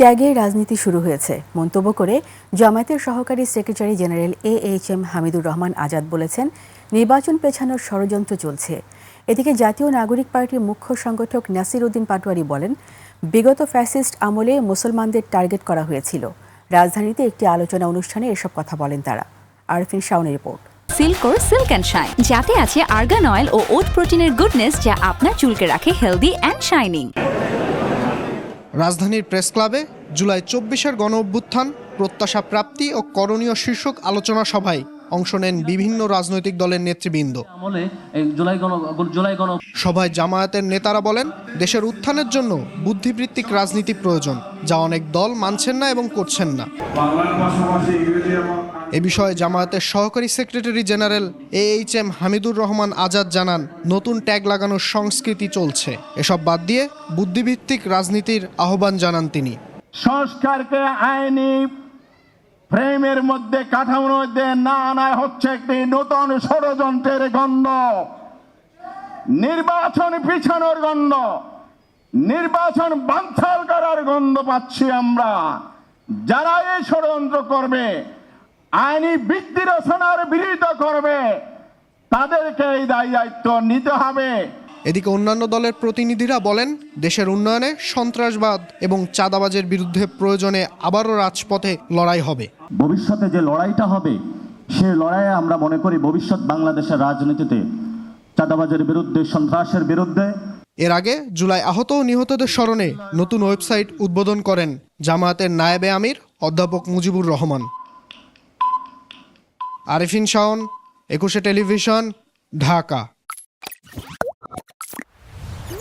ট্যাগের রাজনীতি শুরু হয়েছে মন্তব্য করে জামায়াতের সহকারী secretary general AHM Hamidur Rahman Azad বলেছেন, নির্বাচন পেছানোর ষড়যন্ত্র চলছে। এদিকে জাতীয় নাগরিক পার্টির মুখ্য সংগঠক নাসির উদ্দিন পাটোয়ারি বলেন, বিগত ফ্যাসিস্ট আমলে মুসলমানদের টার্গেট করা হয়েছিল। রাজধানীতে একটি আলোচনা অনুষ্ঠানে এসব কথা বলেন তারা। আরফিন শাওনের রিপোর্ট। সিল্কোর সিল্ক অ্যান্ড শাইন, যাতে আছে আর্গান অয়েল ও ওট প্রোটিনের গুডনেস, যা আপনার চুলকে রাখে হেলদি অ্যান্ড শাইনিং। রাজধানীর প্রেস ক্লাবে জুলাই ২৪-এর গণ অভ্যুত্থান, প্রত্যাশা প্রাপ্তি ও করণীয় শীর্ষক আলোচনা সভায় অংশ নেন বিভিন্ন রাজনৈতিক দলের নেতৃবৃন্দ। সভায় জামায়াতের নেতারা বলেন, দেশের উত্থানের জন্য বুদ্ধিবৃত্তিক রাজনীতি প্রয়োজন, যা অনেক দল মানছেন না এবং করছেন না। এ বিষয়ে জামায়াতের সহকারী secretary general AHM Hamidur Rahman Azad জানান, নতুন ট্যাগ লাগানোর সংস্কৃতি চলছে। এসব বাদ দিয়ে বুদ্ধিভিত্তিক রাজনীতির আহ্বান জানান তিনি। সংস্কারকে আইনি ফ্রেমের মধ্যে, কাঠামোর মধ্যে না আনায় হচ্ছে একটি নতুন ষড়যন্ত্রের গন্ধ, নির্বাচন পিছানোর গন্ধ, নির্বাচন বানচাল করার গন্ধ পাচ্ছি আমরা। যারা এই ষড়যন্ত্র করবে, আইনি ভিত্তি রচনার বিরোধিতা করবে, তাদেরকে এই দায়িত্ব নিতে হবে। এদিকে অন্যান্য দলের প্রতিনিধিরা বলেন, দেশের উন্নয়নে সন্ত্রাসবাদ এবং চাঁদাবাজের বিরুদ্ধে প্রয়োজনে আবারও রাজপথে লড়াই হবে। ভবিষ্যতে যে লড়াইটা হবে, সেই লড়াইয়ে আমরা মনে করি ভবিষ্যৎ বাংলাদেশের রাজনীতিতে চাঁদাবাজের বিরুদ্ধে, সন্ত্রাসের বিরুদ্ধে। এর আগে জুলাই আহত ও নিহতদের স্মরণে নতুন ওয়েবসাইট উদ্বোধন করেন জামায়াতের নায়েবে আমির অধ্যাপক মুজিবুর রহমান। আরফিন শাওন, ২১ টেলিভিশন, ঢাকা।